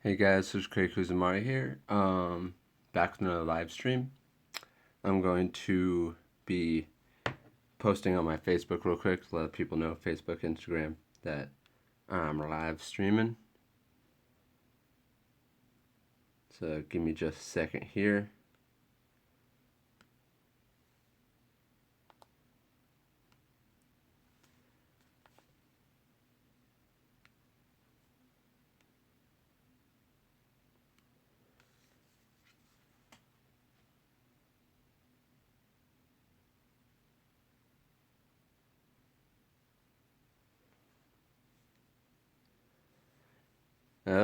Hey guys, this is Craig Kuzumari here. Back with another live stream. I'm going to be posting on my Facebook real quick to let people know, Facebook, Instagram, that I'm live streaming. So give me just a second here.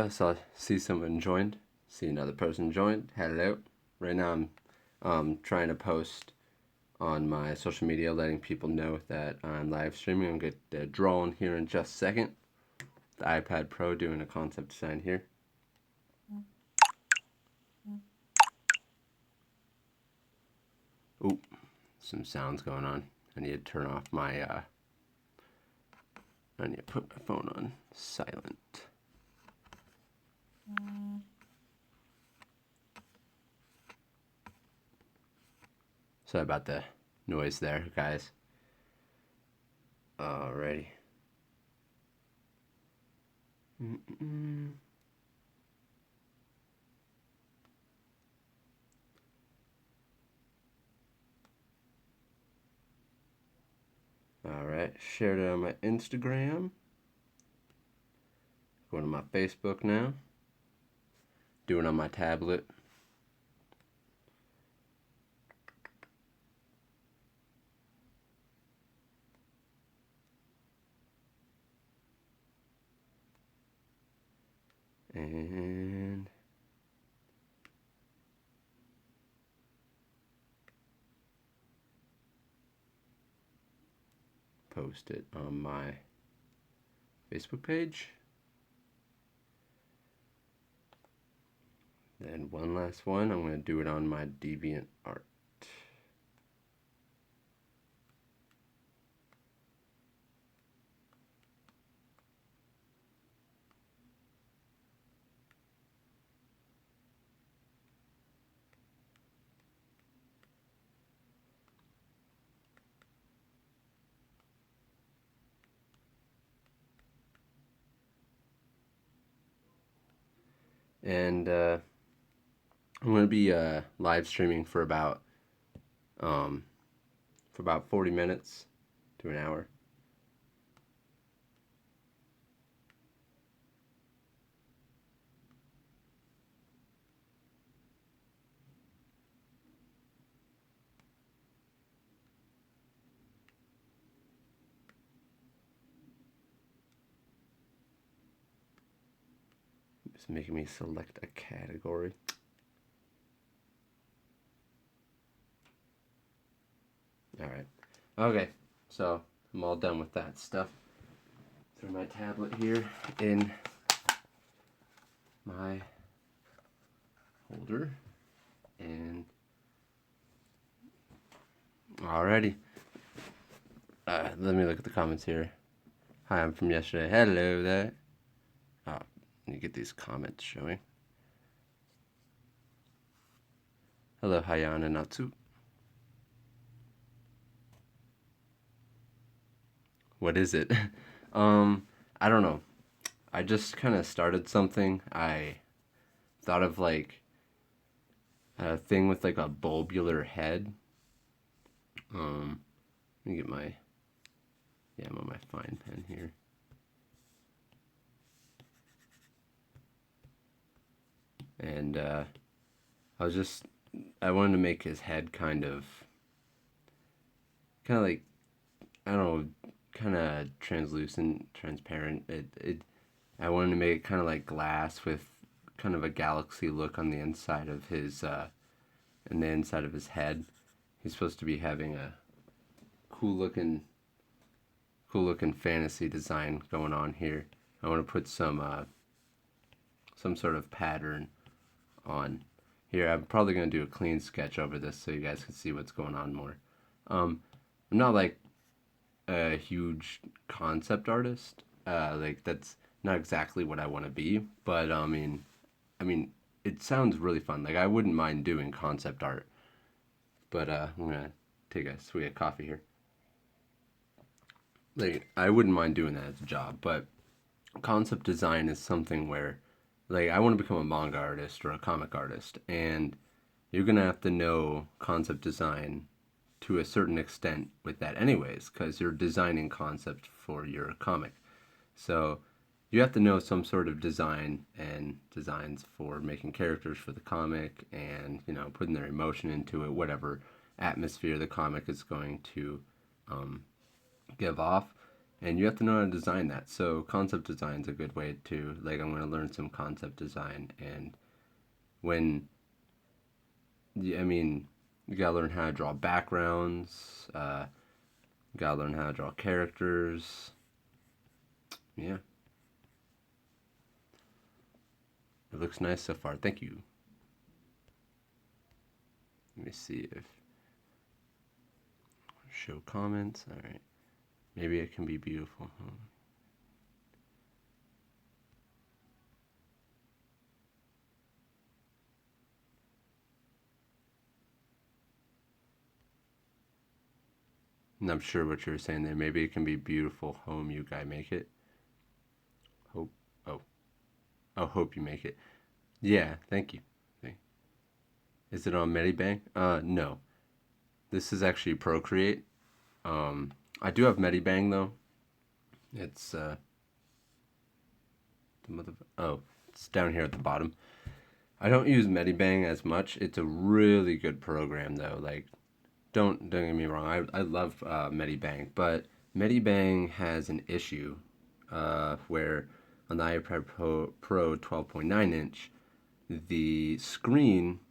So I see someone joined. See another person joined. Hello. Right now I'm trying to post on my social media, letting people know that I'm live streaming. I'm going to get drawn here in just a second. The iPad Pro doing a concept design here. Oop, some sounds going on. I need to turn off my, I need to put my phone on silent. Sorry about the noise there, guys. Alrighty. Alright, shared it on my Instagram. Going to my Facebook now. Doing it on my tablet. And post it on my Facebook page. Then one last one, I'm going to do it on my Deviant Art. And I'm going to be live streaming for about 40 minutes to an hour. It's making me select a category. Alright. Okay, so I'm all done with that stuff. Throw my tablet here in my holder. And alrighty. Let me look at the comments here. Hi, I'm from yesterday. Hello there. Oh, you get these comments showing. Hello, Hayana Natsu. What is it? I don't know. I just kind of started something. I thought of like a thing with like a bulbular head. Let me get my, yeah, I'm on my fine pen here. And I wanted to make his head kind of like, I don't know, kind of translucent, transparent. I wanted to make it kind of like glass with kind of a galaxy look on the inside of his, and the inside of his head. He's supposed to be having a cool looking fantasy design going on here. I want to put some sort of pattern on here. I'm probably going to do a clean sketch over this so you guys can see what's going on more. I'm not like a huge concept artist. Like that's not exactly what I want to be, but I mean, I mean, it sounds really fun. Like I wouldn't mind doing concept art, but I'm gonna take a swig of coffee here. Like I wouldn't mind doing that as a job, but concept design is something where, like, I want to become a manga artist or a comic artist, and you're gonna have to know concept design to a certain extent with that, anyways, because you're designing concept for your comic. So you have to know some sort of design and designs for making characters for the comic and, putting their emotion into it, whatever atmosphere the comic is going to um, give off. And you have to know how to design that. So concept design is a good way to, like, I'm going to learn some concept design. And when, I mean, you got to learn how to draw backgrounds, you got to learn how to draw characters. Yeah. It looks nice so far. Thank you. Let me see if show comments. All right. Maybe it can be beautiful. And I'm sure what you're saying there. Maybe it can be beautiful home you guy make it. Hope. Oh. Oh, hope you make it. Yeah. Thank you. Is it on Medibang? No. This is actually Procreate. I do have Medibang though. It's oh, it's down here at the bottom. I don't use Medibang as much. It's a really good program though. Like, don't get me wrong. I love Medibang, but Medibang has an issue where on the iPad Pro 12.9 inch, the screen.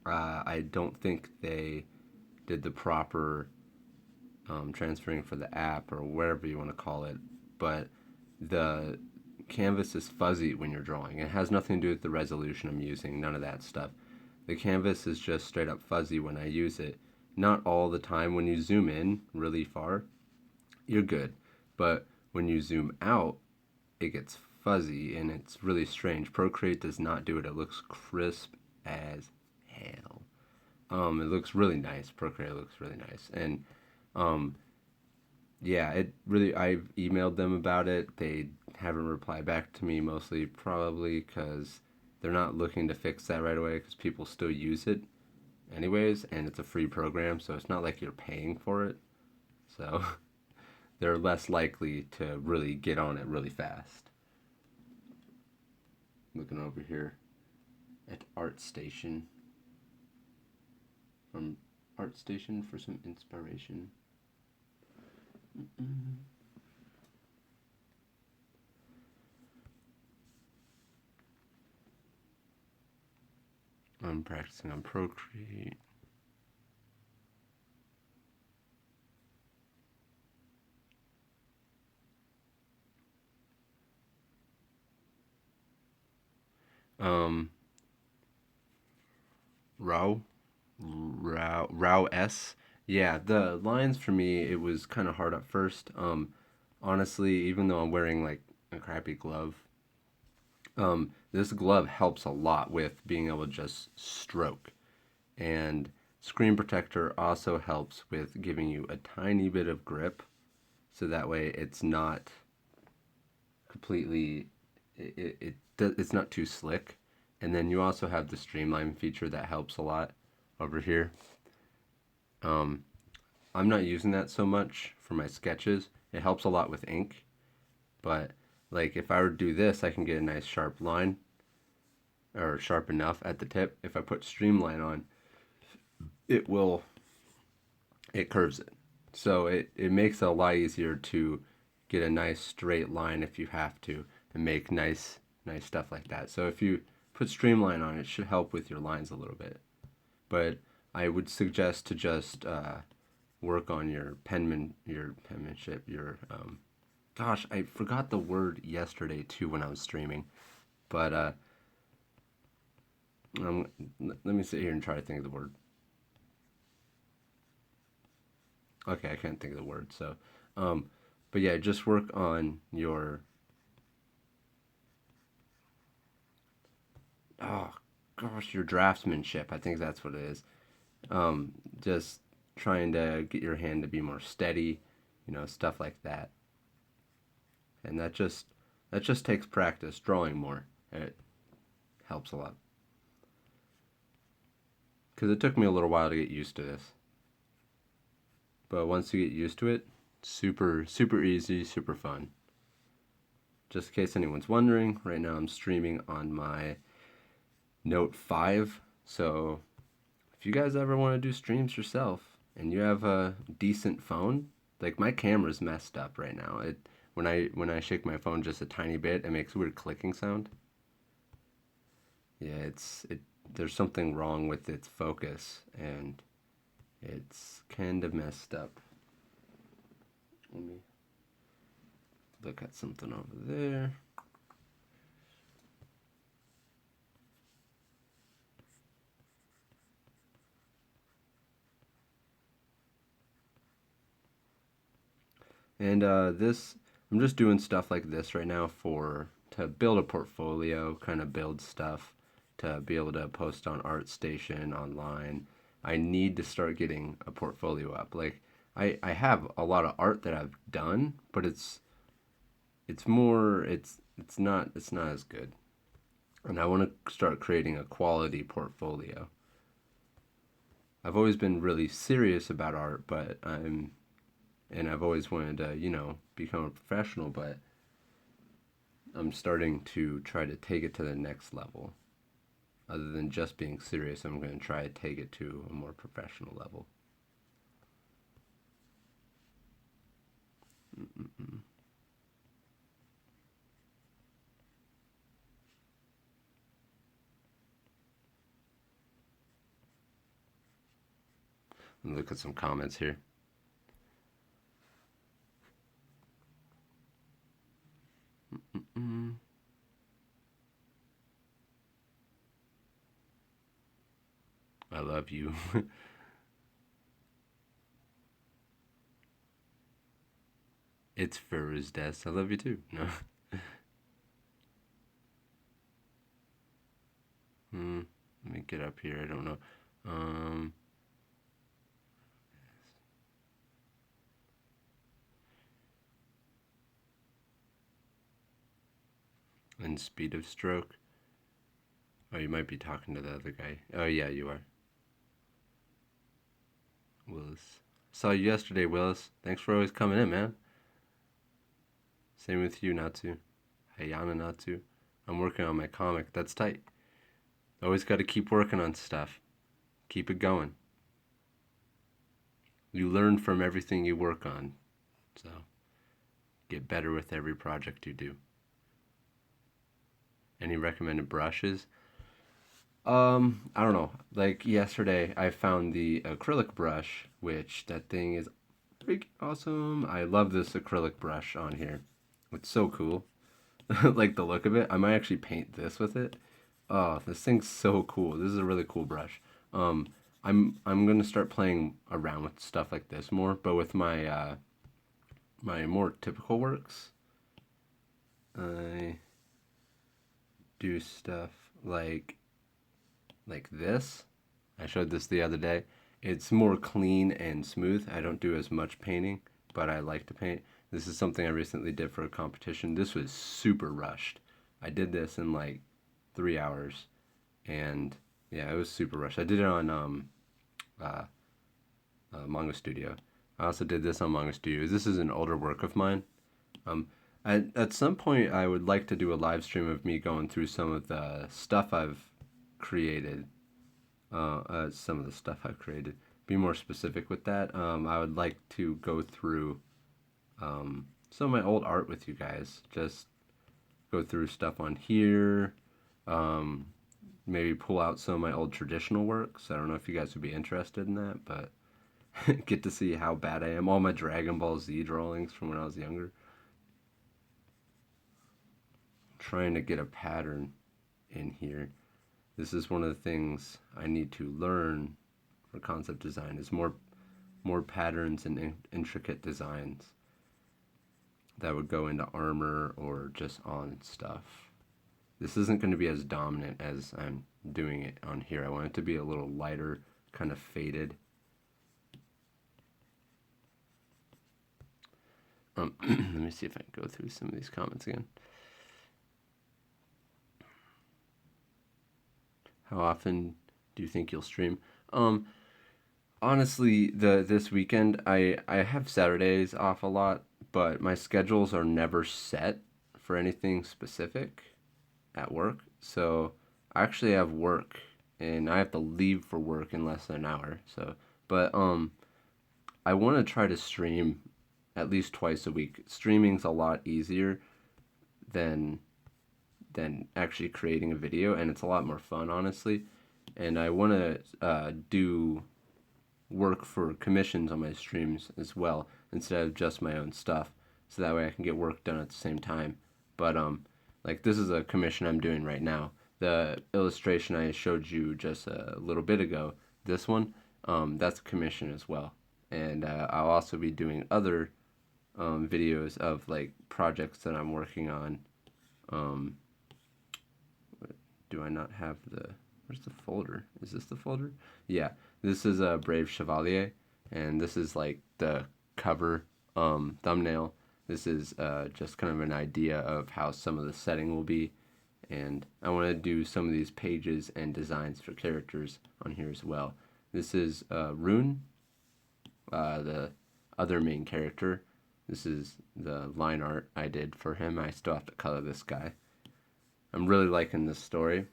I don't think they did the proper transferring for the app or whatever you want to call it, but the canvas is fuzzy when you're drawing. It has nothing to do with the resolution I'm using, none of that stuff. The canvas is just straight up fuzzy when I use it. Not all the time. When you zoom in really far, you're good. But when you zoom out, it gets fuzzy and it's really strange. Procreate does not do it. It looks crisp as hell. It looks really nice. Procreate looks really nice. And um, yeah, it really. I've emailed them about it. They haven't replied back to me, mostly probably because they're not looking to fix that right away because people still use it anyways, and it's a free program, so it's not like you're paying for it. So they're less likely to really get on it really fast. Looking over here at ArtStation from ArtStation for some inspiration. I'm practicing on Procreate. Um, Rao, Rao S. Yeah, the lines for me, it was kind of hard at first. Honestly, even though I'm wearing like a crappy glove, this glove helps a lot with being able to just stroke. And screen protector also helps with giving you a tiny bit of grip, so that way it's not completely, it's not too slick. And then you also have the streamline feature that helps a lot over here. Um, I'm not using that so much for my sketches. It helps a lot with ink, but like if I were to do this, I can get a nice sharp line or sharp enough at the tip. If I put streamline on, it will, it curves it. So it makes it a lot easier to get a nice straight line if you have to and make nice stuff like that. So if you put streamline on, it should help with your lines a little bit. But I would suggest to just work on your penmanship, gosh, I forgot the word yesterday too when I was streaming. But let me sit here and try to think of the word. Okay, I can't think of the word. So, but yeah, just work on your oh gosh, your draftsmanship. I think that's what it is. Just trying to get your hand to be more steady, stuff like that. And that just takes practice drawing more. It helps a lot. Because it took me a little while to get used to this. But once you get used to it, super, super easy, super fun. Just in case anyone's wondering, right now I'm streaming on my Note 5. So if you guys ever want to do streams yourself and you have a decent phone, like my camera's messed up right now. When I shake my phone just a tiny bit, it makes a weird clicking sound. Yeah, there's something wrong with its focus and it's kind of messed up. Let me look at something over there. And I'm just doing stuff like this right now to build a portfolio, kind of build stuff to be able to post on ArtStation online. I need to start getting a portfolio up. Like I have a lot of art that I've done, but it's not as good. And I want to start creating a quality portfolio. I've always been really serious about art, and I've always wanted to, become a professional, but I'm starting to try to take it to the next level. Other than just being serious, I'm going to try to take it to a more professional level. Mm-mm-mm. Let me look at some comments here. Mm-mm. I love you. It's Feruz Des. I love you too. No. Let me get up here. I don't know. Um, and speed of stroke. Oh, you might be talking to the other guy. Oh, yeah, you are. Willis. Saw you yesterday, Willis. Thanks for always coming in, man. Same with you, Natsu. Hayana Natsu. I'm working on my comic. That's tight. Always got to keep working on stuff. Keep it going. You learn from everything you work on. So, get better with every project you do. Any recommended brushes? I don't know. Like yesterday, I found the acrylic brush, which that thing is freaking awesome. I love this acrylic brush on here. It's so cool. Like the look of it. I might actually paint this with it. Oh, this thing's so cool. This is a really cool brush. Um, I'm gonna start playing around with stuff like this more, but with my more typical works, I do stuff like this. I showed this the other day. It's more clean and smooth. I don't do as much painting, but I like to paint. This is something I recently did for a competition. This was super rushed. I did this in like 3 hours, and yeah, it was super rushed. I did it on uh, Manga Studio. I also did this on Manga Studio. This is an older work of mine. Um, at some point, I would like to do a live stream of me going through some of the stuff I've created. Some of the stuff I've created. Be more specific with that. I would like to go through some of my old art with you guys. Just go through stuff on here. Um, Maybe pull out some of my old traditional works. I don't know if you guys would be interested in that, but get to see how bad I am. All my Dragon Ball Z drawings from when I was younger. Trying to get a pattern in here. This is one of the things I need to learn for concept design is more patterns and intricate designs that would go into armor or just on stuff. this isn't going to be as dominant as I'm doing it on here. I want it to be a little lighter, kind of faded. Let me see if I can go through some of these comments again. How often do you think you'll stream? Honestly, this weekend I have Saturdays off a lot, but my schedules are never set for anything specific at work. So I actually have work and I have to leave for work in less than an hour. So, but I want to try to stream at least twice a week. Streaming's a lot easier than actually creating a video, and it's a lot more fun, honestly. And I want to do work for commissions on my streams as well instead of just my own stuff, so that way I can get work done at the same time. But like this is a commission I'm doing right now. The illustration I showed you just a little bit ago, this one, that's a commission as well. And I'll also be doing other videos of like projects that I'm working on. Do I not have the... Where's the folder? Is this the folder? Yeah, this is a Brave Chevalier, and this is like the cover thumbnail. This is just kind of an idea of how some of the setting will be, and I want to do some of these pages and designs for characters on here as well. This is Rune, the other main character. This is the line art I did for him. I still have to color this guy. I'm really liking this story,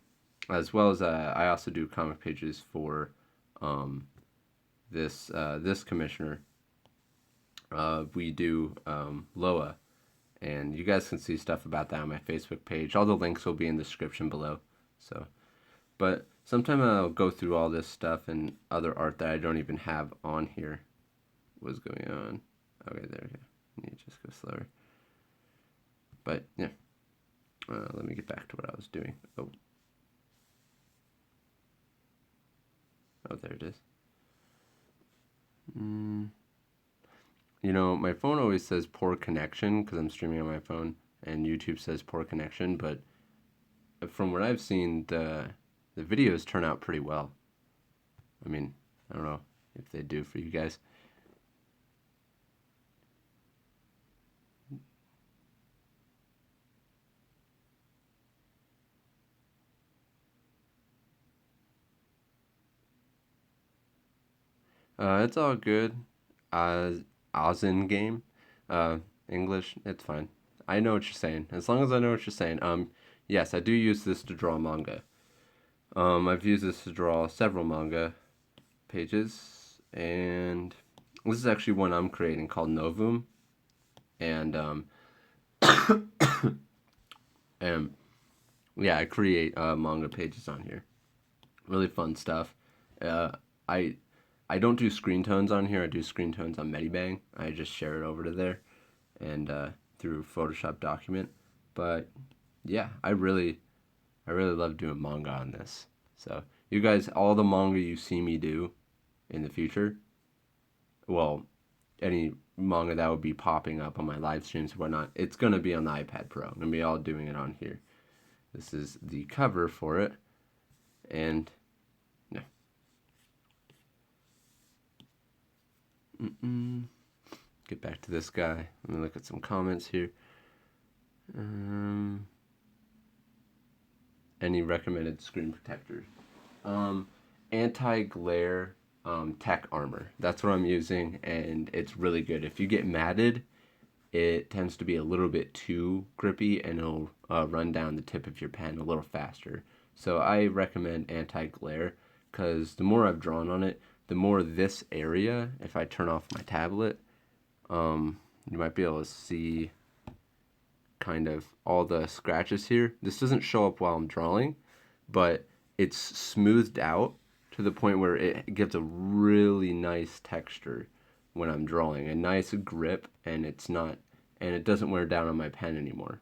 as well as I also do comic pages for this commissioner. We do Loa, and you guys can see stuff about that on my Facebook page. All the links will be in the description below. So, but sometime I'll go through all this stuff and other art that I don't even have on here. What's going on? Okay, there we go. I need to just go slower. But yeah. Let me get back to what I was doing. Oh, there it is. You know, my phone always says poor connection because I'm streaming on my phone, and YouTube says poor connection. But from what I've seen, the videos turn out pretty well. I mean, I don't know if they do for you guys. It's all good. Oz in game. English, it's fine. I know what you're saying. As long as I know what you're saying. Yes, I do use this to draw manga. I've used this to draw several manga pages, and this is actually one I'm creating called Novum. And and yeah, I create manga pages on here. Really fun stuff. I I don't do screen tones on here. I do screen tones on Medibang. I just share it over to there and through Photoshop document. But yeah, I really love doing manga on this. So you guys, all the manga you see me do in the future, well, any manga that would be popping up on my live streams and whatnot, it's gonna be on the iPad Pro. I'm gonna be all doing it on here. This is the cover for it, and yeah. Get back to this guy. Let me look at some comments here. Any recommended screen protectors? Anti-glare tech armor. That's what I'm using, and it's really good. If you get matted, it tends to be a little bit too grippy, and it'll run down the tip of your pen a little faster. So I recommend anti-glare, because the more I've drawn on it, the more this area, if I turn off my tablet, you might be able to see kind of all the scratches here. This doesn't show up while I'm drawing, but it's smoothed out to the point where it gives a really nice texture when I'm drawing, a nice grip, and it doesn't wear down on my pen anymore.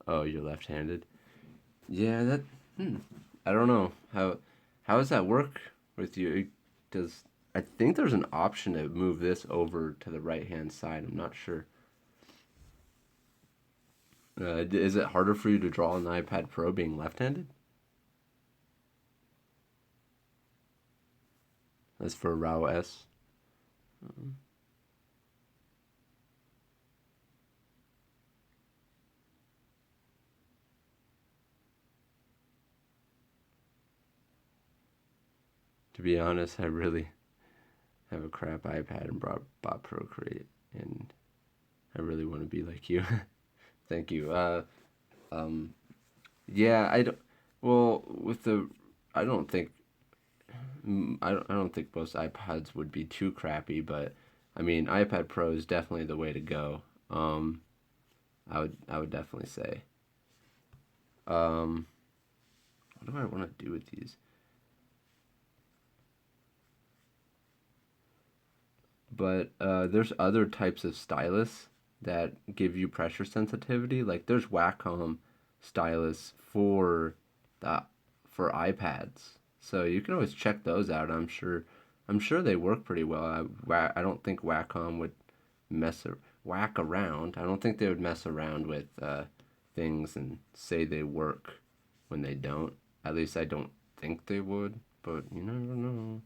Oh, you're left-handed. Yeah, that. Hmm. I don't know how does that work with you? Does I think there's an option to move this over to the right-hand side. I'm not sure. Is it harder for you to draw on the iPad Pro being left-handed? That's for RAW S. To be honest, I really have a crap iPad and bought Procreate, and I really want to be like you. Thank you. Um, yeah, I don't. Well, with the, I don't think, I don't think most iPads would be too crappy, but I mean, iPad Pro is definitely the way to go. Um, I would definitely say. Um, what do I want to do with these? But there's other types of stylus that give you pressure sensitivity. Like there's Wacom stylus the for iPads, so you can always check those out. I'm sure they work pretty well. I don't think Wacom would whack around. I don't think they would mess around with things and say they work when they don't. At least I don't think they would, but you never know.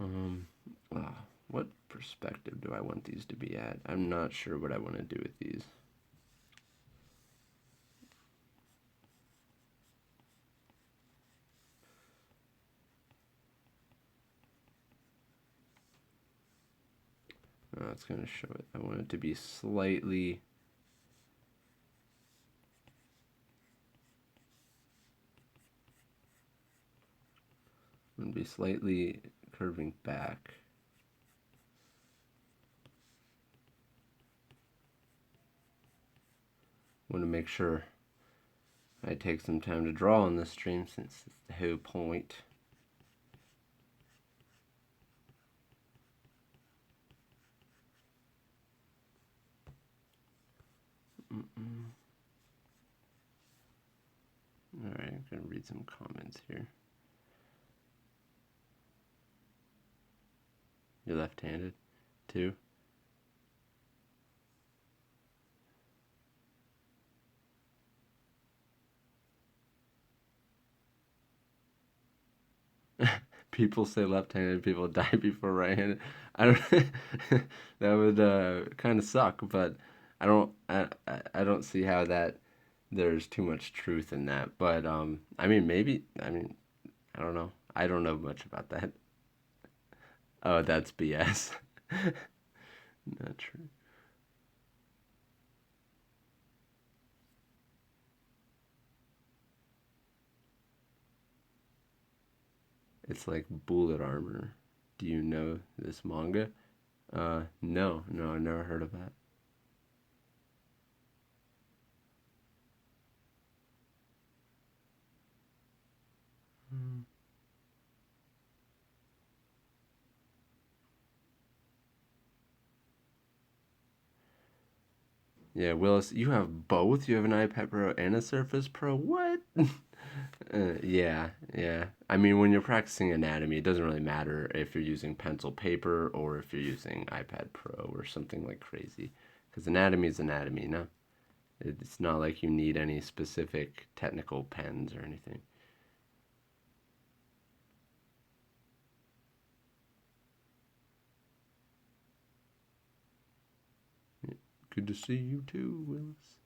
Um, what perspective do I want these to be at? I'm not sure what I want to do with these. It's going to show it. I want it to be slightly. I'm going to be slightly curving back. I want to make sure I take some time to draw on this stream since it's the whole point. Alright, I'm going to read some comments here. You're left-handed, too? People say left-handed people die before right-handed. I don't. That would kind of suck, but I don't see how that there's too much truth in that. But I mean, maybe. I mean, I don't know. I don't know much about that. Oh, that's BS. Not true. It's like bullet armor. Do you know this manga? No, no, I never heard of that. Hmm. Yeah, Willis, you have both. You have an iPad Pro and a Surface Pro. What? Yeah, yeah. I mean, when you're practicing anatomy, it doesn't really matter if you're using pencil paper or if you're using iPad Pro or something like crazy, because anatomy is anatomy, no? It's not like you need any specific technical pens or anything. Good to see you too, Willis.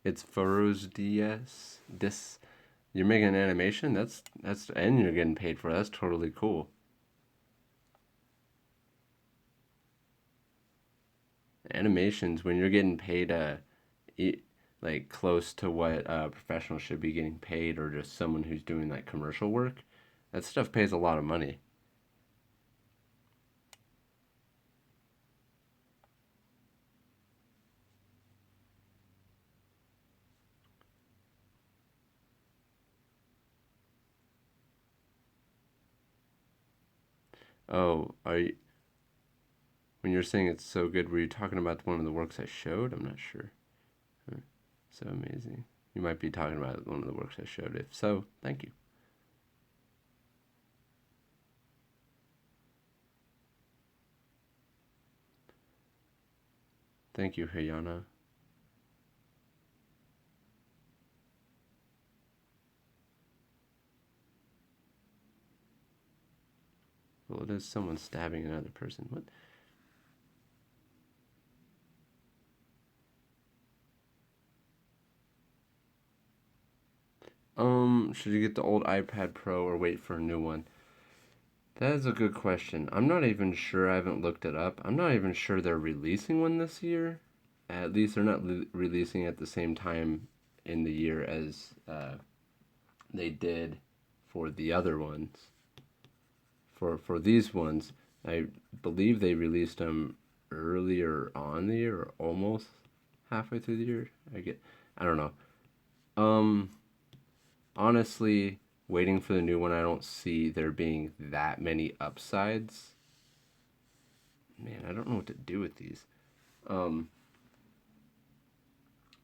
It's Farouz DS. This you're making an animation. That's and you're getting paid for it. That's totally cool. Animations when you're getting paid like close to what a professional should be getting paid or just someone who's doing like commercial work, that stuff pays a lot of money. Oh, are you, when you're saying it's so good, were you talking about one of the works I showed? I'm not sure. Huh. So amazing. You might be talking about one of the works I showed. If so, thank you. Thank you, Hayana. Well, it is someone stabbing another person. What? Should you get the old iPad Pro or wait for a new one? That is a good question. I'm not even sure. I haven't looked it up. I'm not even sure they're releasing one this year. At least they're not releasing at the same time in the year as they did for the other ones. For these ones, I believe they released them earlier on the year or almost halfway through the year. I don't know. Um, Honestly, waiting for the new one, I don't see there being that many upsides. Man, I don't know what to do with these. Um,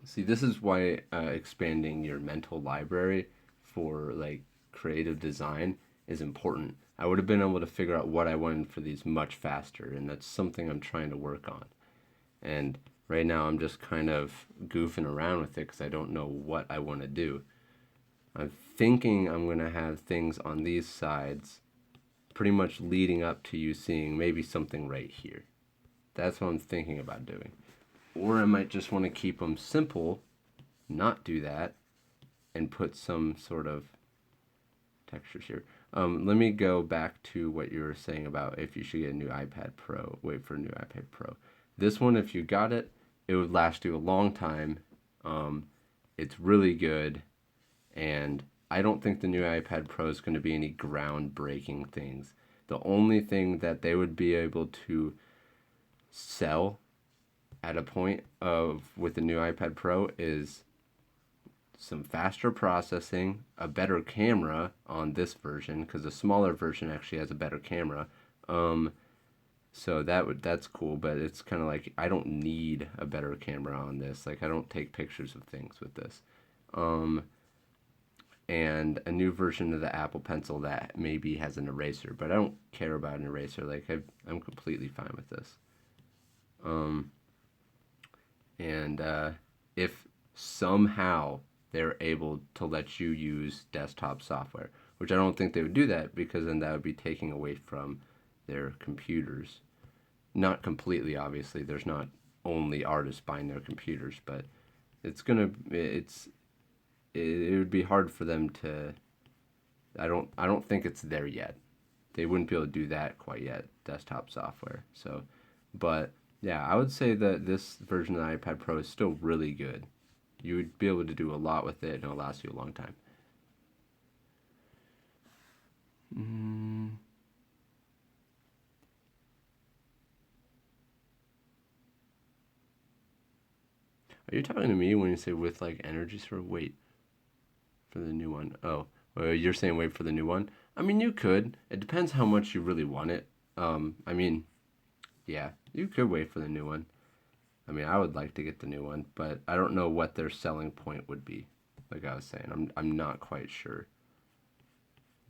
See, this is why expanding your mental library for like creative design is important. I would have been able to figure out what I wanted for these much faster, and that's something I'm trying to work on. And right now, I'm just kind of goofing around with it because I don't know what I want to do. I'm thinking I'm going to have things on these sides pretty much leading up to you seeing maybe something right here. That's what I'm thinking about doing. Or I might just want to keep them simple, not do that, and put some sort of textures here. Let me go back to what you were saying about if you should get a new iPad Pro, wait for a new iPad Pro. This one, if you got it, it would last you a long time. It's really good, and I don't think the new iPad Pro is going to be any groundbreaking things. The only thing that they would be able to sell at a point of with the new iPad Pro is some faster processing, a better camera on this version because the smaller version actually has a better camera. Um, so that's cool, but it's kind of like I don't need a better camera on this. Like I don't take pictures of things with this. Um, and a new version of the Apple Pencil that maybe has an eraser, but I don't care about an eraser. Like I'm completely fine with this. Um, and if somehow they're able to let you use desktop software, which I don't think they would do that because then that would be taking away from their computers. Not completely, obviously. There's not only artists buying their computers, but it would be hard for them to. I don't think it's there yet. They wouldn't be able to do that quite yet. Desktop software. So, but yeah, I would say that this version of the iPad Pro is still really good. You would be able to do a lot with it, and it'll last you a long time. Mm, are you talking to me when you say with like energy sort of wait for the new one? Oh, well, you're saying wait for the new one. I mean, you could. It depends how much you really want it. I mean, yeah, you could wait for the new one. I mean, I would like to get the new one, but I don't know what their selling point would be. Like I was saying, I'm not quite sure.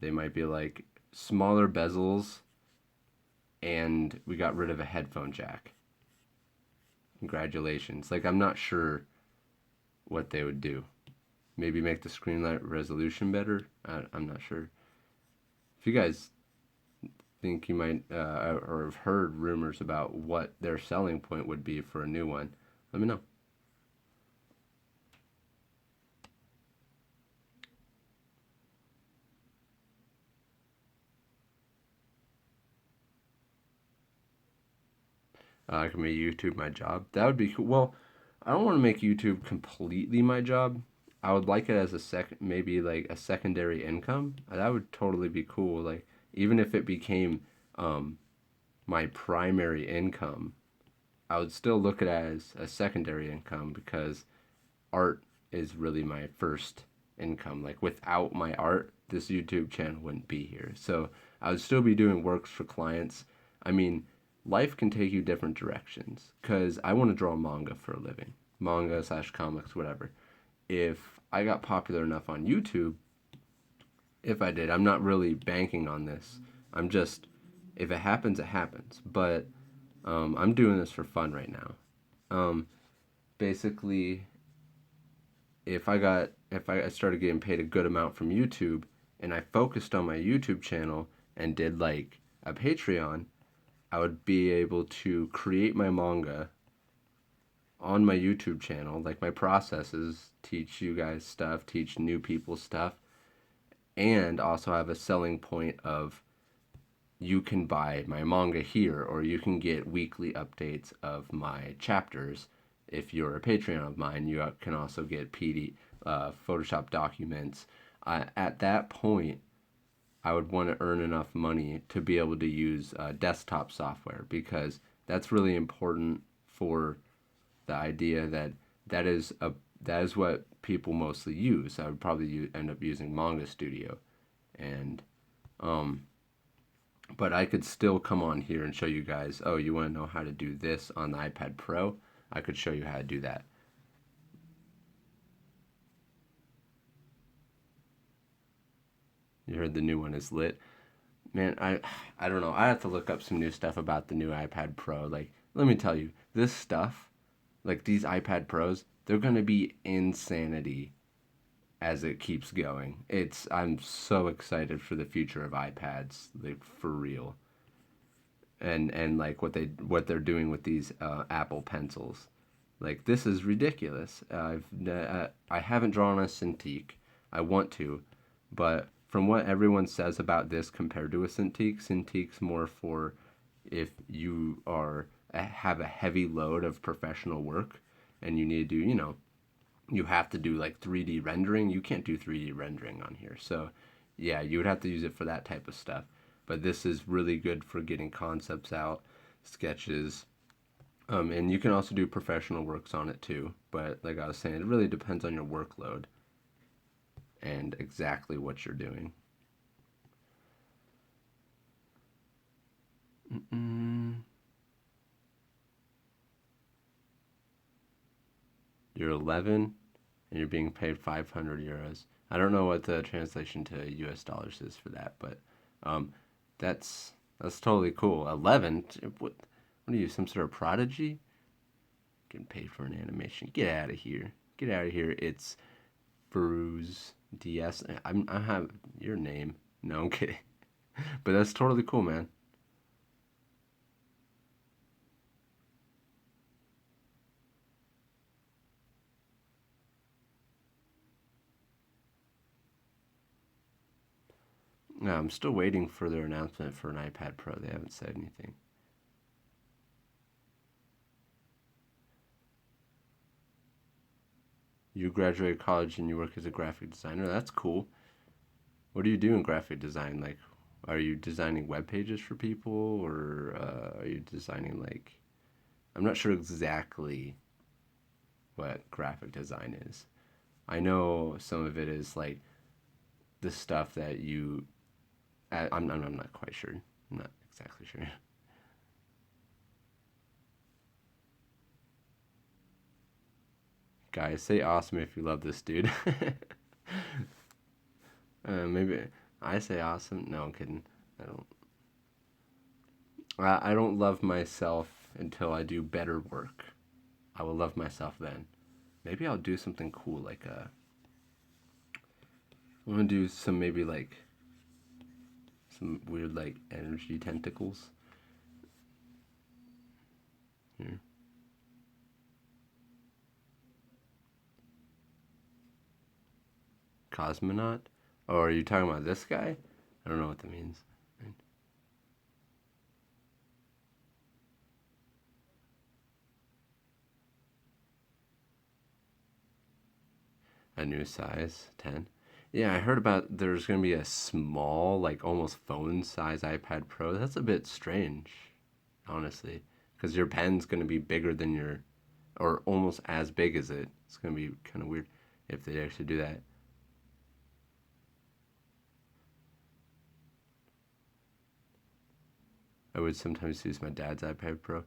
They might be like smaller bezels, and we got rid of a headphone jack. Congratulations. Like I'm not sure what they would do. Maybe make the screen resolution better. I'm not sure. If you guys think you might or have heard rumors about what their selling point would be for a new one, let me know. I can make YouTube my job. That would be cool. Well, I don't want to make YouTube completely my job. I would like it as a maybe like a secondary income. That would totally be cool. Like even if it became um, my primary income, I would still look at it as a secondary income because art is really my first income. Like without my art, this YouTube channel wouldn't be here. So I would still be doing works for clients. I mean, life can take you different directions because I want to draw manga for a living, manga slash comics, whatever. If I got popular enough on YouTube, if I did, I'm not really banking on this. I'm just, if it happens, it happens. But I'm doing this for fun right now. Um, Basically, if I started getting paid a good amount from YouTube, and I focused on my YouTube channel and did like a Patreon, I would be able to create my manga on my YouTube channel, like my processes, teach you guys stuff, teach new people stuff, and also have a selling point of you can buy my manga here, or you can get weekly updates of my chapters. If you're a Patreon of mine, you can also get Photoshop documents. At that point, I would want to earn enough money to be able to use desktop software because that's really important for the idea that that is a that is what people mostly use. I would probably end up using Manga Studio, and um, but I could still come on here and show you guys. Oh, you want to know how to do this on the iPad Pro? I could show you how to do that. You heard the new one is lit. Man, I don't know. I have to look up some new stuff about the new iPad Pro. Like, let me tell you, this stuff, like these iPad Pros, they're gonna be insanity as it keeps going. I'm so excited for the future of iPads, like for real. And like what they're doing with these Apple pencils. Like this is ridiculous. I haven't drawn a cintiq. I want to, but from what everyone says about this compared to a cintiq's more for if you are have a heavy load of professional work and you need to do, you have to do like 3D rendering. You can't do 3D rendering on here. So, yeah, you would have to use it for that type of stuff. But this is really good for getting concepts out, sketches, and you can also do professional works on it too. But like I was saying, it really depends on your workload and exactly what you're doing. Mm-mm. You're 11 and you're being paid 500 euros. I don't know what the translation to US dollars is for that, but um, that's totally cool. 11? What are you, some sort of prodigy? Getting paid for an animation. Get out of here. Get out of here. It's Bruce DS. I have your name. No, I'm kidding. But that's totally cool, man. No, I'm still waiting for their announcement for an iPad Pro. They haven't said anything. You graduated college and you work as a graphic designer. That's cool. What do you do in graphic design? Like, are you designing web pages for people, or are you designing like? I'm not sure exactly what graphic design is. I know some of it is like the stuff that you. I'm not quite sure. I'm not exactly sure. Guys, say awesome if you love this dude. Maybe I say awesome. No, I'm kidding. I don't. I don't love myself until I do better work. I will love myself then. Maybe I'll do something cool like I want to do some maybe like some weird like energy tentacles. Here. Cosmonaut? Oh, are you talking about this guy? I don't know what that means. A new size, 10. Yeah, I heard about there's going to be a small, like almost phone size iPad Pro. That's a bit strange, honestly, because your pen's going to be bigger than your, or almost as big as it. It's going to be kind of weird if they actually do that. I would sometimes use my dad's iPad Pro.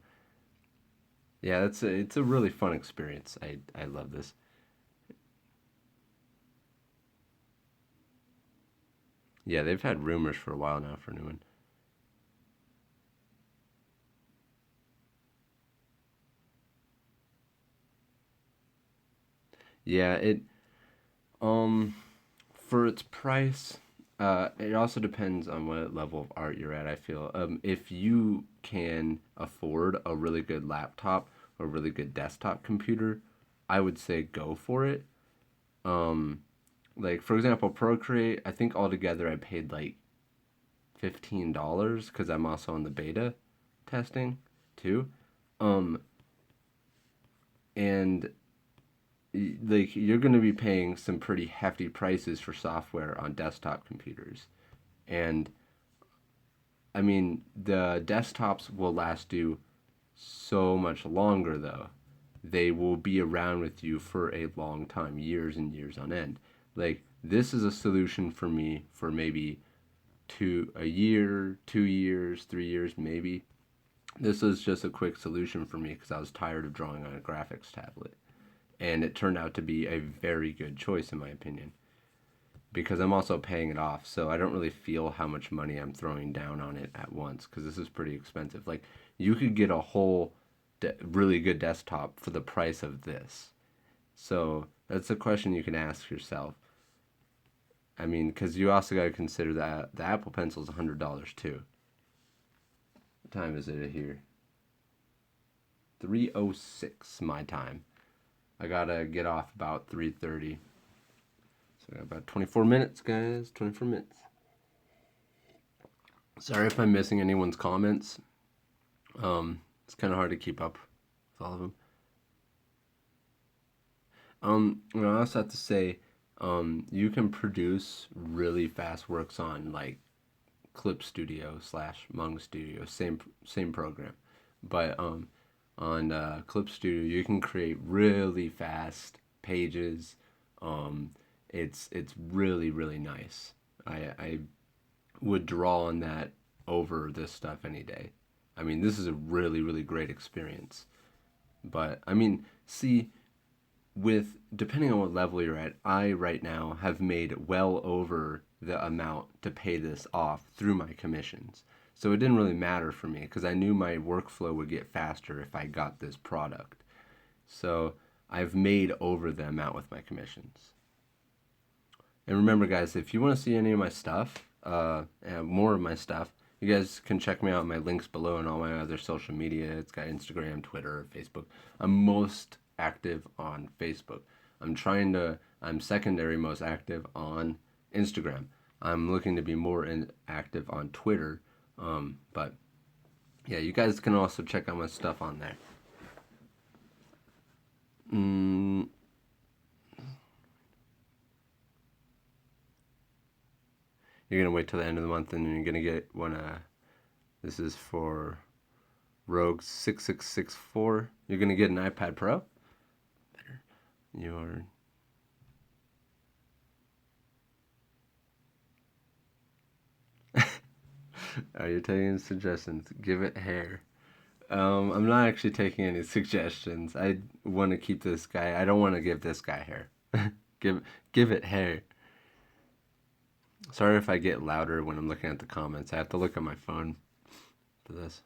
Yeah, it's a really fun experience. I love this. Yeah, they've had rumors for a while now for a new one. Yeah, it um for its price, it also depends on what level of art you're at, I feel. If you can afford a really good laptop or really good desktop computer, I would say go for it. Um, like for example, Procreate, I think altogether I paid like $15 because I'm also on the beta testing too. Um, and like you're going to be paying some pretty hefty prices for software on desktop computers. And I mean, the desktops will last you so much longer though. They will be around with you for a long time, years and years on end. Like this is a solution for me for maybe a year, 2 years, 3 years, maybe. This was just a quick solution for me because I was tired of drawing on a graphics tablet. And it turned out to be a very good choice, in my opinion, because I'm also paying it off. So I don't really feel how much money I'm throwing down on it at once because this is pretty expensive. Like, you could get a whole really good desktop for the price of this. So that's a question you can ask yourself. I mean, because you also got to consider that the Apple Pencil is $100 too. What time is it here? 3:06 my time. I gotta get off about 3:30. So I got about 24 minutes, guys. 24 minutes. Sorry if I'm missing anyone's comments. It's kind of hard to keep up with all of them. I also have to say, you can produce really fast works on like Clip Studio slash Manga Studio, same program, but on Clip Studio you can create really fast pages. Um, it's really nice. I would draw on that over this stuff any day. I mean, this is a really great experience. But I mean, see, with depending on what level you're at, I right now have made well over the amount to pay this off through my commissions. So it didn't really matter for me because I knew my workflow would get faster if I got this product. So I've made over the amount with my commissions. And remember, guys, if you want to see any of my stuff, and more of my stuff, you guys can check me out. My links below and all my other social media. It's got Instagram, Twitter, Facebook. I'm most active on Facebook. I'm secondary most active on Instagram. I'm looking to be more active on Twitter. But yeah, you guys can also check out my stuff on there. Mm, you're gonna wait till the end of the month, and you're gonna get one. This is for Rogue 6664. You're gonna get an iPad Pro. Better. You're. Are you taking suggestions? Give it hair. I'm not actually taking any suggestions. I want to keep this guy. I don't want to give this guy hair. give give it hair. Sorry if I get louder when I'm looking at the comments. I have to look at my phone for this.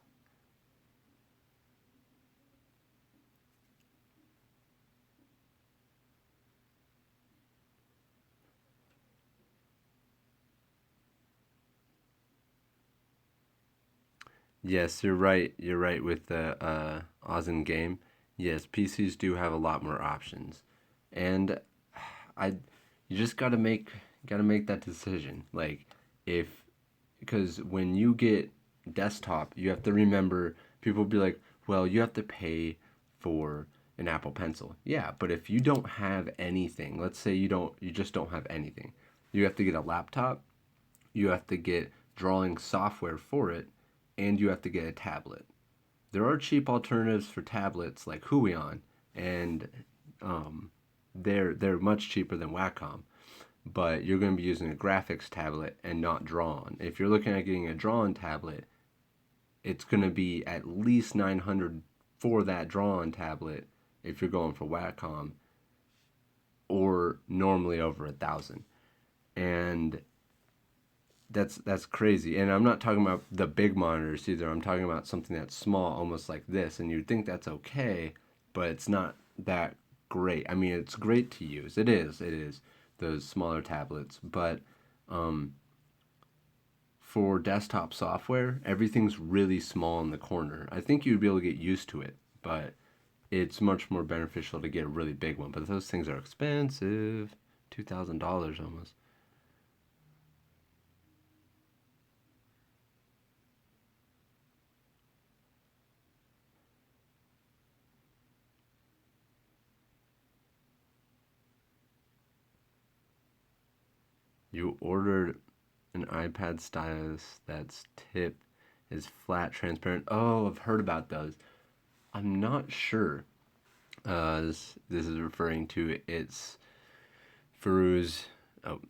Yes, you're right. You're right with the Ozen game. Yes, PCs do have a lot more options, and I, you just gotta make that decision. Like, if because when you get desktop, you have to remember people will be like, well, you have to pay for an Apple Pencil. Yeah, but if you don't have anything, let's say you just don't have anything, you have to get a laptop, you have to get drawing software for it, and you have to get a tablet. There are cheap alternatives for tablets like Huion, and um, they're much cheaper than Wacom. But you're going to be using a graphics tablet and not drawn. If you're looking at getting a drawn tablet, it's going to be at least 900 for that drawn tablet if you're going for Wacom, or normally over 1,000. And that's crazy. And I'm not talking about the big monitors either. I'm talking about something that's small, almost like this. And you'd think that's okay, but it's not that great. I mean, it's great to use. It is. It is those smaller tablets, but um, for desktop software, everything's really small in the corner. I think you'd be able to get used to it, but it's much more beneficial to get a really big one. But those things are expensive, $2,000 almost. You ordered an iPad stylus that's tip is flat, transparent. Oh, I've heard about those. I'm not sure. This is referring to its Farouz oh,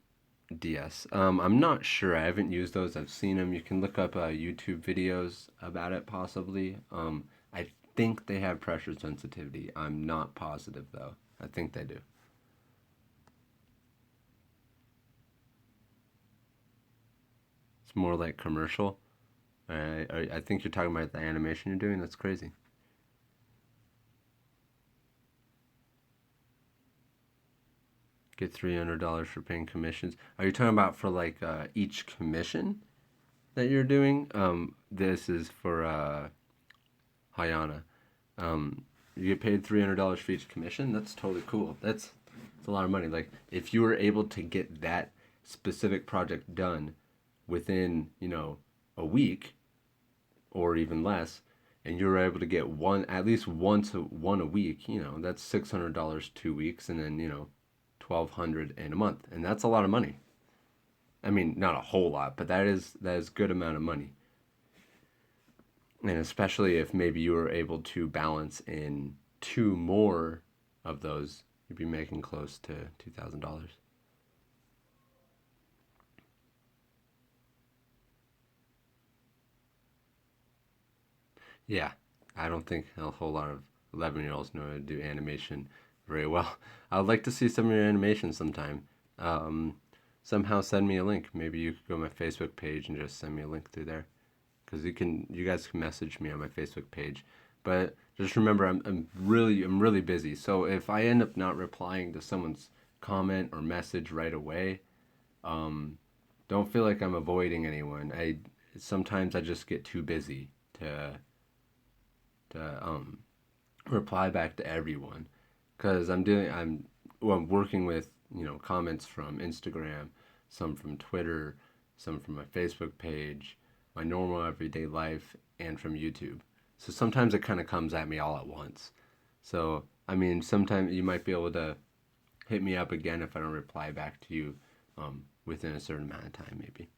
DS. I'm not sure. I haven't used those. I've seen them. You can look up YouTube videos about it, possibly. I think they have pressure sensitivity. I'm not positive though. I think they do. It's more like commercial. I think you're talking about the animation you're doing. That's crazy. Get $300 for paying commissions. Are you talking about for like each commission that you're doing? This is for Hayana. You get paid $300 for each commission. That's totally cool. That's a lot of money. Like if you were able to get that specific project done within a week or even less, and you were able to get one at least one a week, that's $600 2 weeks, and then 1,200 in a month, and that's a lot of money. I mean, not a whole lot, but that is good amount of money. And especially if maybe you were able to balance in two more of those, you'd be making close to $2,000. Yeah, I don't think a whole lot of 11-year-olds know how to do animation very well. I would like to see some of your animations sometime. Um, Somehow send me a link. Maybe you could go to my Facebook page and just send me a link through there. Because you guys can message me on my Facebook page. But just remember, I'm really busy. So if I end up not replying to someone's comment or message right away, um, don't feel like I'm avoiding anyone. I Sometimes I just get too busy to reply back to everyone, because I'm working with comments from Instagram, some from Twitter, some from my Facebook page, my normal everyday life, and from YouTube. So sometimes it kind of comes at me all at once. So I mean, sometimes you might be able to hit me up again if I don't reply back to you within a certain amount of time, maybe.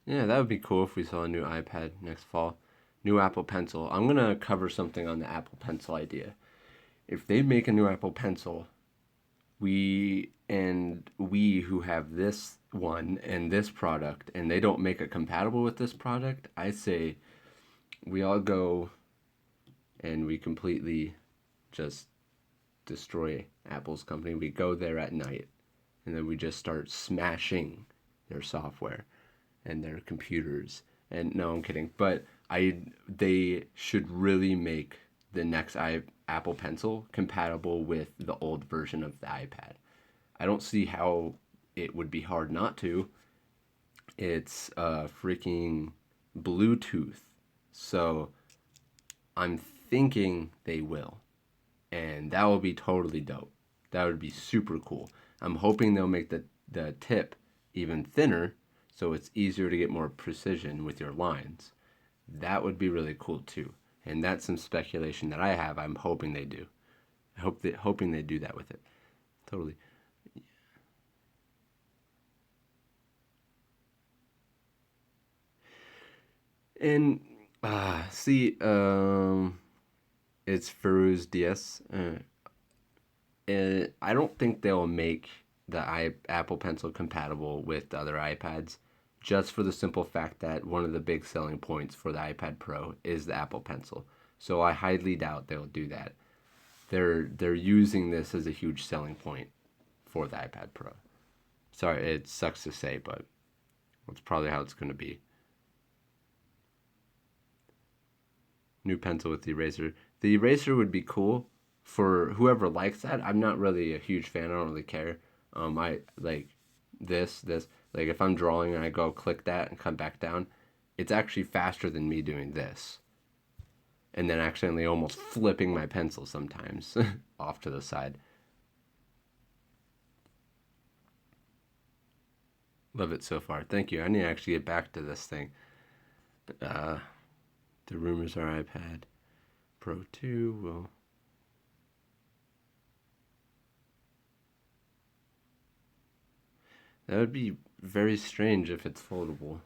Yeah, that would be cool if we saw a new iPad next fall. New Apple Pencil. I'm going to cover something on the Apple Pencil idea. If they make a new Apple Pencil, we who have this one and this product, and they don't make it compatible with this product, I say we all go and we completely just destroy Apple's company. We go there at night and then we just start smashing their software and their computers. And no, I'm kidding. But they should really make the next Apple Pencil compatible with the old version of the iPad. I don't see how it would be hard not to. It's freaking Bluetooth. So I'm thinking they will. And that will be totally dope. That would be super cool. I'm hoping they'll make the tip even thinner so it's easier to get more precision with your lines. That would be really cool too. And that's some speculation that I have. I'm hoping they do. Hoping they do that with it. Totally. And see, it's Farouz DS. I don't think they'll make the Apple Pencil compatible with the other iPads, just for the simple fact that one of the big selling points for the iPad Pro is the Apple Pencil. So I highly doubt they'll do that. They're using this as a huge selling point for the iPad Pro. Sorry, it sucks to say, but that's probably how it's going to be. New pencil with the eraser. The eraser would be cool for whoever likes that. I'm not really a huge fan. I don't really care. I like this. Like if I'm drawing and I go click that and come back down, it's actually faster than me doing this. And then accidentally almost flipping my pencil sometimes off to the side. Love it so far. Thank you. I need to actually get back to this thing. The rumors are iPad Pro 2 will. That would be very strange if it's foldable.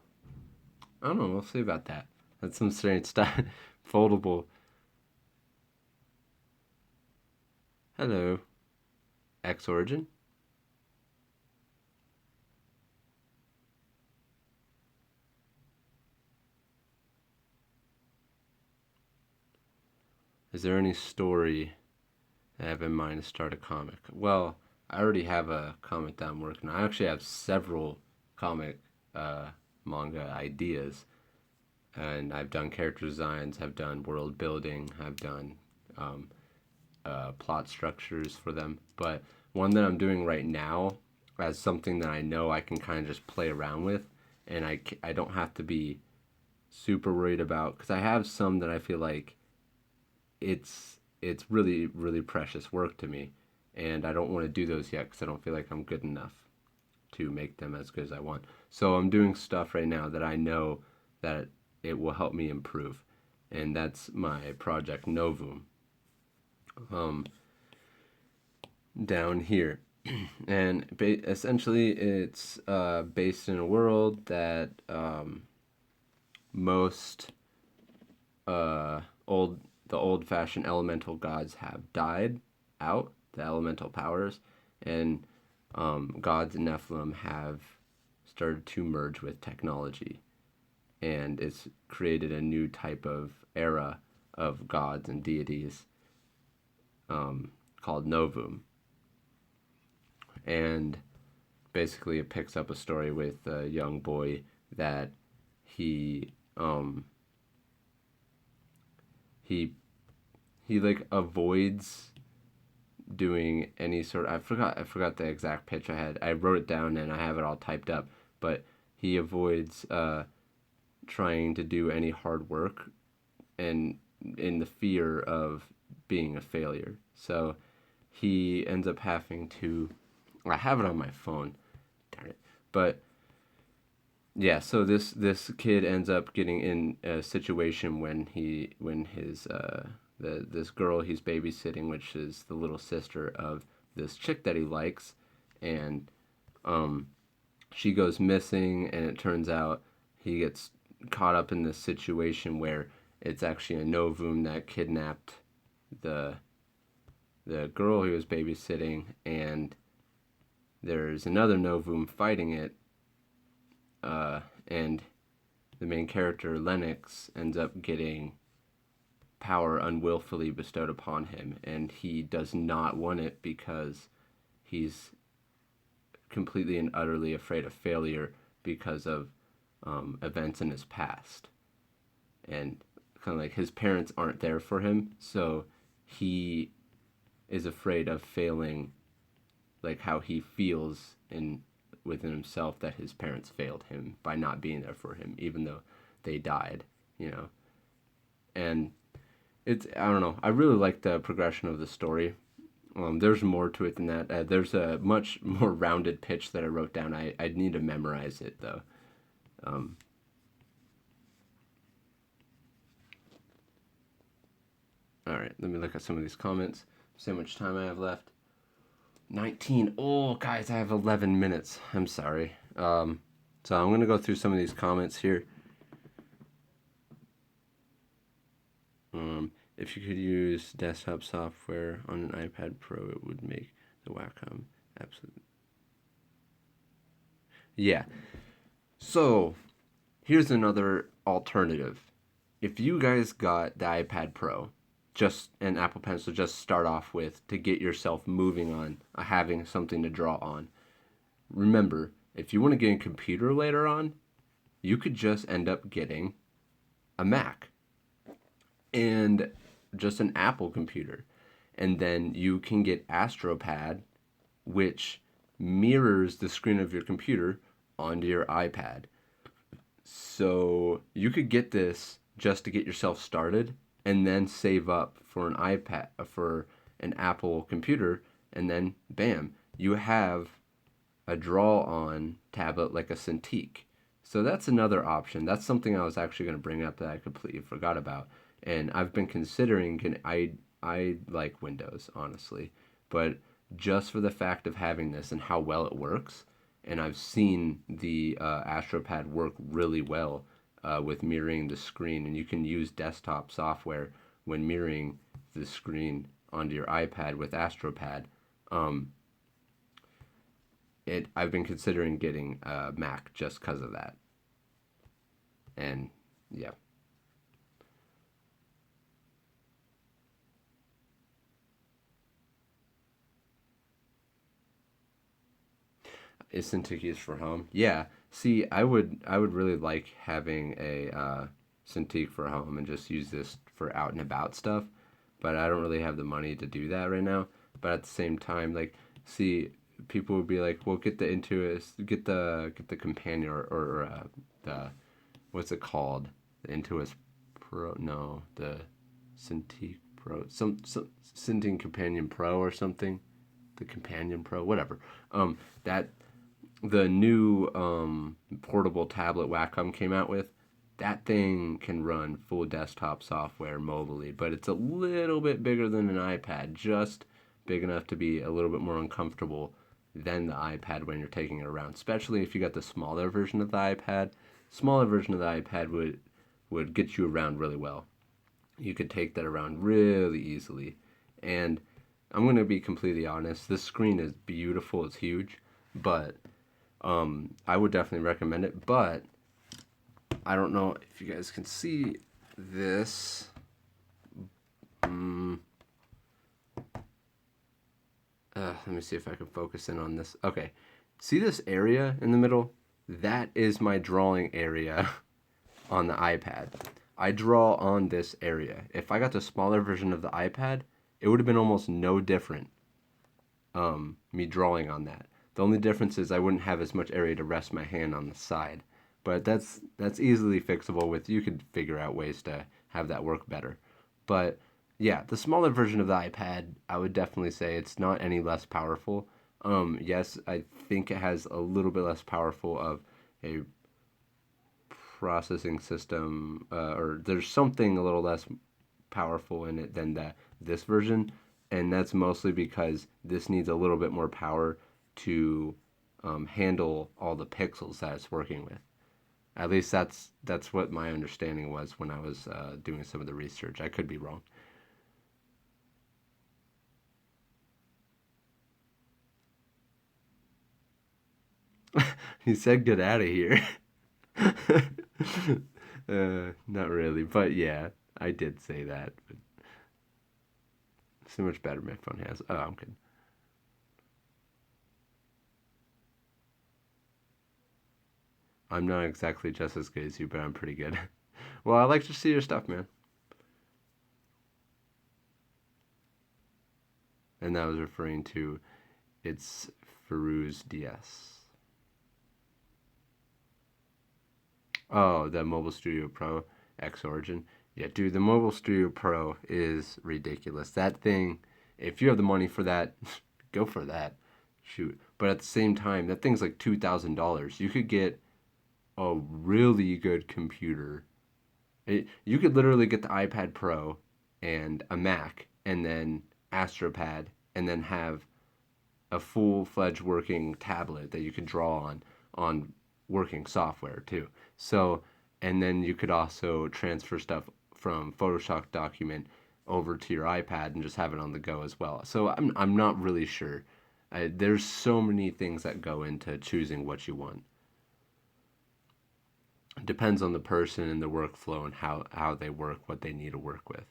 I don't know. We'll see about that. That's some strange stuff. Foldable. Hello. X Origin? Is there any story I have in mind to start a comic? Well, I already have a comic that I'm working on. I actually have several comic manga ideas. And I've done character designs, I've done world building, I've done um, plot structures for them. But one that I'm doing right now as something that I know I can kind of just play around with, and I don't have to be super worried about, because I have some that I feel like it's really really precious work to me, and I don't want to do those yet because I don't feel like I'm good enough to make them as good as I want. So I'm doing stuff right now that I know that it will help me improve, and that's my project Novum, um, down here. And essentially, it's based in a world that most uh, old the old-fashioned elemental gods have died out, the elemental powers, and gods and Nephilim have started to merge with technology, and it's created a new type of era of gods and deities called Novum. And basically, it picks up a story with a young boy that he he he like avoids doing any sort of, I forgot the exact pitch I had. I wrote it down and I have it all typed up, but he avoids trying to do any hard work, and in the fear of being a failure. So he ends up having to, I have it on my phone, darn it. But yeah, so this kid ends up getting in a situation when his this girl he's babysitting, which is the little sister of this chick that he likes, and um she goes missing, and it turns out he gets caught up in this situation where it's actually a Novum that kidnapped the girl he was babysitting, and there's another Novum fighting it, and the main character Lennox ends up getting power unwillfully bestowed upon him, and he does not want it because he's completely and utterly afraid of failure because of events in his past, and kind of like his parents aren't there for him, so he is afraid of failing, like how he feels in within himself that his parents failed him by not being there for him, even though they died, you know. And it's, I don't know. I really like the progression of the story. There's more to it than that. There's a much more rounded pitch that I wrote down. I'd need to memorize it though. Um, all right, let me look at some of these comments. See how much time I have left. 19. Oh, guys, I have 11 minutes. I'm sorry. So I'm going to go through some of these comments here. if you could use desktop software on an iPad Pro, it would make the Wacom absolute. Yeah. So here's another alternative. If you guys got the iPad Pro, just an Apple Pencil, just start off with to get yourself moving on having something to draw on. Remember, if you want to get a computer later on, you could just end up getting a Mac and just an Apple computer. And then you can get Astropad, which mirrors the screen of your computer onto your iPad. So you could get this just to get yourself started and then save up for an iPad, for an Apple computer, and then bam, you have a draw on tablet like a cintiq. So that's another option. That's something I was actually going to bring up that I completely forgot about. And I've been considering, I like Windows, honestly, but just for the fact of having this and how well it works, and I've seen the Astropad work really well with mirroring the screen, and you can use desktop software when mirroring the screen onto your iPad with Astropad. Um, I've been considering getting a Mac just because of that, and yeah. Is cintiq used for home? Yeah. See, I would really like having a cintiq for home and just use this for out and about stuff, but I don't really have the money to do that right now. But at the same time, like, see, people would be like, "Well, get the Intuos, get the companion or the what's it called? The Intuos Pro? No, the cintiq Pro, some cintiq Companion Pro or something." The Companion Pro, whatever. That the new portable tablet Wacom came out with, that thing can run full desktop software mobily, but it's a little bit bigger than an iPad, just big enough to be a little bit more uncomfortable than the iPad when you're taking it around, especially if you got the smaller version of the iPad. Smaller version of the iPad would get you around really well. You could take that around really easily. And I'm going to be completely honest, this screen is beautiful, it's huge, but I would definitely recommend it, but I don't know if you guys can see this. Let me see if I can focus in on this. Okay, see this area in the middle? That is my drawing area on the iPad. I draw on this area. If I got the smaller version of the iPad, it would have been almost no different me drawing on that. The only difference is I wouldn't have as much area to rest my hand on the side. But that's easily fixable with, you could figure out ways to have that work better. But yeah, the smaller version of the iPad, I would definitely say it's not any less powerful. Yes, I think it has a little bit less powerful of a processing system, or there's something a little less powerful in it than this version, and that's mostly because this needs a little bit more power to handle all the pixels that it's working with. At least that's what my understanding was when I was doing some of the research. I could be wrong. He said, "Get out of here." Not really, but yeah, I did say that. But so much better my phone has. Oh, I'm kidding. I'm not exactly just as good as you, but I'm pretty good. Well, I like to see your stuff, man. And that was referring to its Farouz DS. Oh, the Mobile Studio Pro X Origin. Yeah, dude, the Mobile Studio Pro is ridiculous. That thing, if you have the money for that, go for that. Shoot. But at the same time, that thing's like $2,000. You could get a really good computer. You could literally get the iPad Pro and a Mac and then Astropad and then have a full-fledged working tablet that you could draw on working software too. So, and then you could also transfer stuff from Photoshop document over to your iPad and just have it on the go as well. So I'm not really sure. There's so many things that go into choosing what you want. It depends on the person and the workflow and how they work, what they need to work with.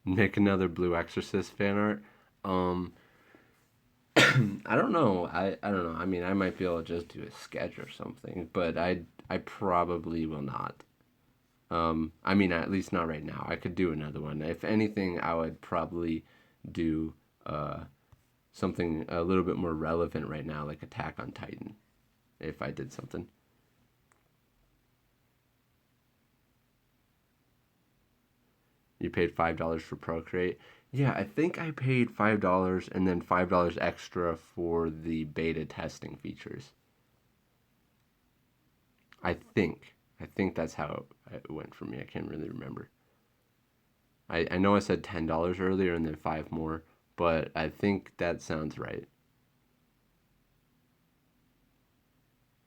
Nick, another Blue Exorcist fan art. Um, I don't know. I don't know. I mean, I might be able to just do a sketch or something, but I probably will not. I mean, at least not right now. I could do another one. If anything, I would probably do something a little bit more relevant right now, like Attack on Titan, if I did something. You paid $5 for Procreate. Yeah, I think I paid $5 and then $5 extra for the beta testing features. I think. I think that's how it went for me. I can't really remember. I know I said $10 earlier and then 5 more, but I think that sounds right.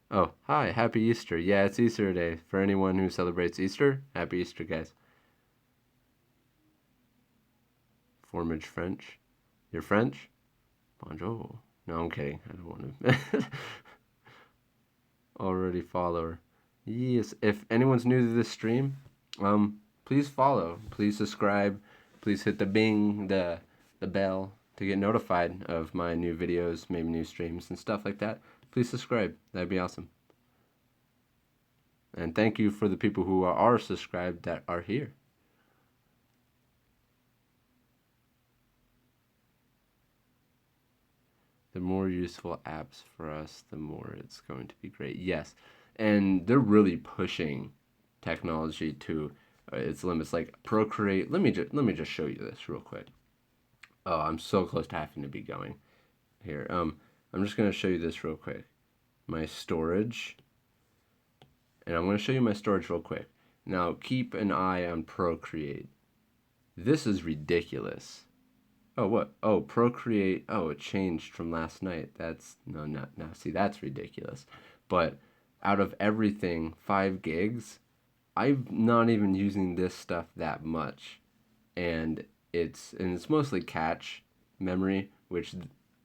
Oh, hi, happy Easter. Yeah, it's Easter Day. For anyone who celebrates Easter, happy Easter, guys. Formage French. You're French? Bonjour. No, I'm kidding. I don't want to. Already follower. Yes, if anyone's new to this stream, please follow, please subscribe, please hit the bing, the bell to get notified of my new videos, maybe new streams and stuff like that. Please subscribe. That'd be awesome. And thank you for the people who are subscribed that are here. The more useful apps for us, the more it's going to be great. Yes, and they're really pushing technology to its limits. Like Procreate. Let me just show you this real quick. Oh, I'm so close to having to be going here. I'm just gonna show you this real quick. My storage, and I'm gonna show you my storage real quick. Now keep an eye on Procreate. This is ridiculous. Oh, what? Oh, Procreate. Oh, it changed from last night. That's no, not now. See, that's ridiculous. But out of everything, 5 gigs. I'm not even using this stuff that much, and it's mostly cache memory, which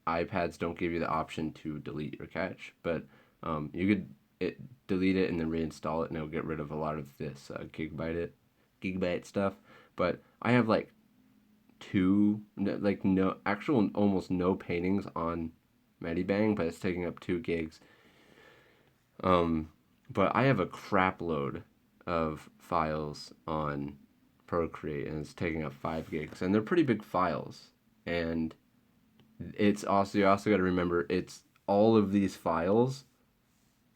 iPads don't give you the option to delete your cache. But you could delete it and then reinstall it, and it'll get rid of a lot of this gigabyte stuff. But I have like no actual almost no paintings on Medibang, but it's taking up 2 gigs. But I have a crap load of files on Procreate, and it's taking up 5 gigs, and they're pretty big files. And it's also you also got to remember it's all of these files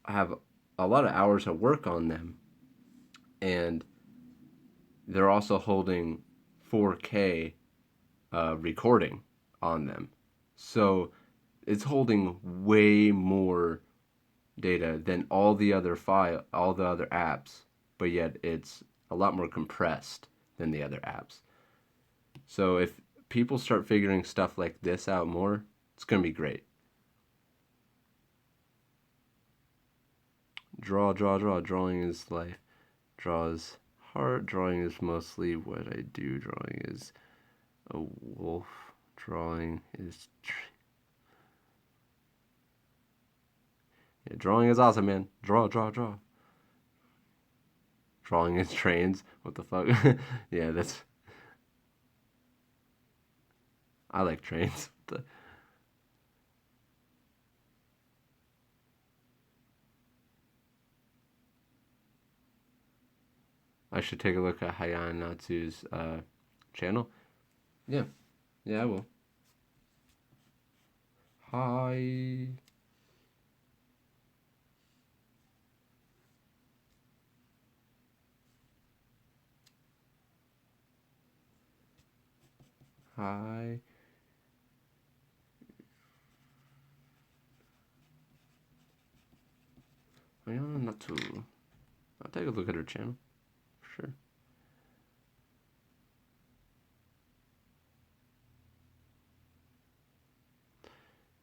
have a lot of hours of work on them, and they're also holding 4K recording on them. So it's holding way more data than all the other apps, but yet it's a lot more compressed than the other apps. So if people start figuring stuff like this out more, it's going to be great. Draw. Drawing is life. Draws heart. Drawing is mostly what I do. Drawing is a wolf. Drawing is yeah, drawing is awesome, man. Draw. Drawing is trains. What the fuck? Yeah, that's. I like trains. I should take a look at Hayan Natsu's channel. Yeah, I will. Hi. Hi. Hayan Natsu. I'll take a look at her channel. For sure.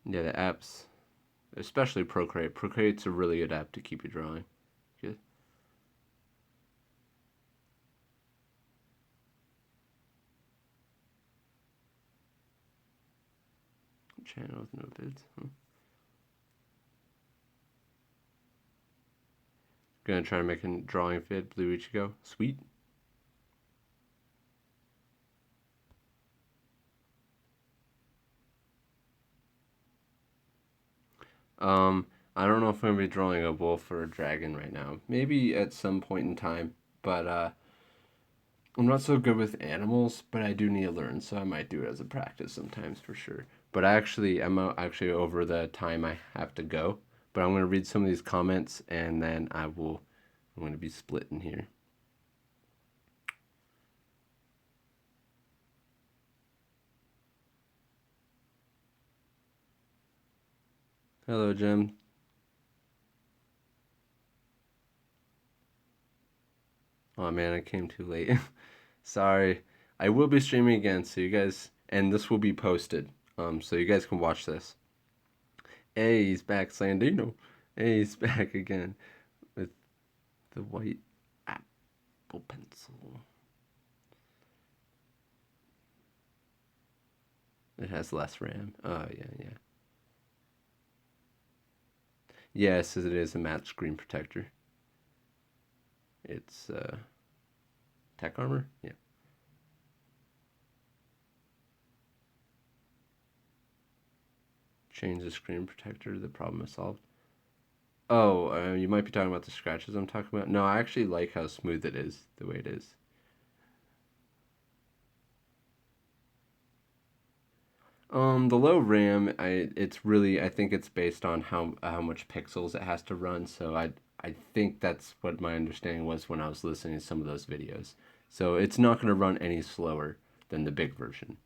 Yeah, the apps. especially Procreate. Procreate's a really good app to keep you drawing. Good. Channel with no vids. Gonna try to make a drawing vid, Blue Ichigo. Sweet. I don't know if I'm gonna be drawing a wolf or a dragon right now. Maybe at some point in time, but I'm not so good with animals, but I do need to learn, so I might do it as a practice sometimes for sure. But I'm actually over the time I have to go. But I'm gonna read some of these comments, and then I'm gonna be splitting here. Hello, Jim. Oh man, I came too late. Sorry. I will be streaming again, so you guys, and this will be posted, so you guys can watch this. Hey, he's back, Sandino. Hey, he's back again with the white apple pencil. It has less RAM. Oh yeah. Yes, it is a matte screen protector. It's tech armor. Yeah. Change the screen protector. The problem is solved. Oh, you might be talking about the scratches I'm talking about. No, I actually like how smooth it is, the way it is. The low RAM, I think it's based on how much pixels it has to run. So I think that's what my understanding was when I was listening to some of those videos. So it's not going to run any slower than the big version.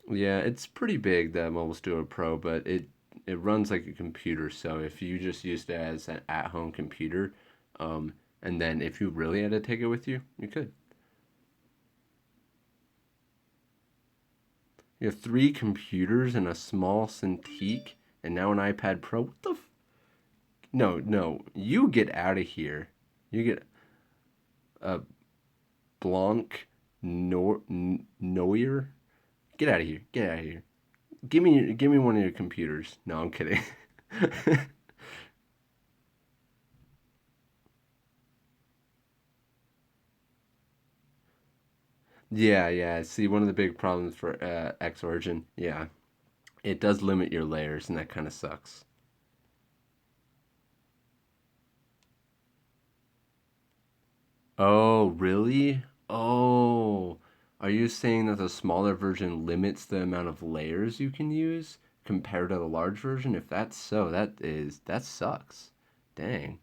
Yeah, it's pretty big, the Mobile Studio Pro, but it runs like a computer. So if you just used it as an at-home computer, and then if you really had to take it with you, you could. You have three computers and a small cintiq, and now an iPad Pro. What the? No, you get out of here. You get a Blanc Noir. Get out of here. Get out of here. Give me one of your computers. No, I'm kidding. Yeah. See, one of the big problems for X Origin, yeah, it does limit your layers, and that kind of sucks. Oh, really? Oh, are you saying that the smaller version limits the amount of layers you can use compared to the large version? If that's so, that sucks. Dang,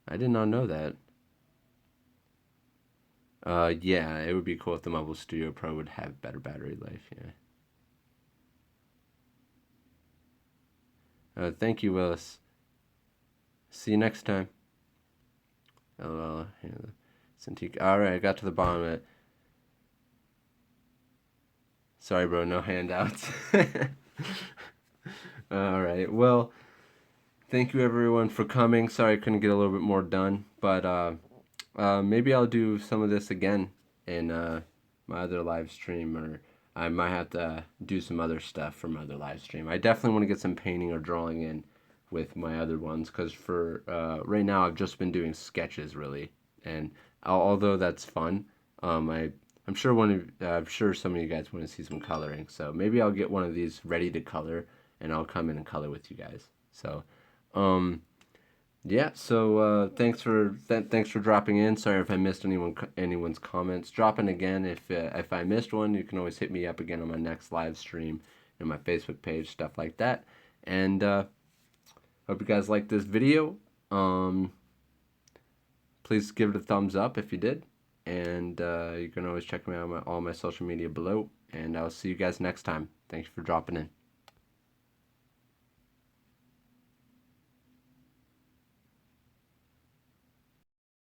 I did not know that. Yeah, it would be cool if the Mobile Studio Pro would have better battery life. Yeah. Thank you, Willis. See you next time. LOL. Yeah, cintiq. All right, I got to the bottom of it. Sorry, bro. No handouts. All right. Well, thank you everyone for coming. Sorry I couldn't get a little bit more done, but maybe I'll do some of this again in my other live stream, or I might have to do some other stuff for my other live stream. I definitely want to get some painting or drawing in with my other ones, because for right now I've just been doing sketches really, and although that's fun, I'm sure some of you guys want to see some coloring, so maybe I'll get one of these ready to color, and I'll come in and color with you guys. So, um, yeah. So thanks for dropping in. Sorry if I missed anyone's comments. Drop in again if I missed one. You can always hit me up again on my next live stream and my Facebook page, stuff like that. And hope you guys liked this video. Please give it a thumbs up if you did. And you can always check me out on all my social media below. And I'll see you guys next time. Thanks for dropping in.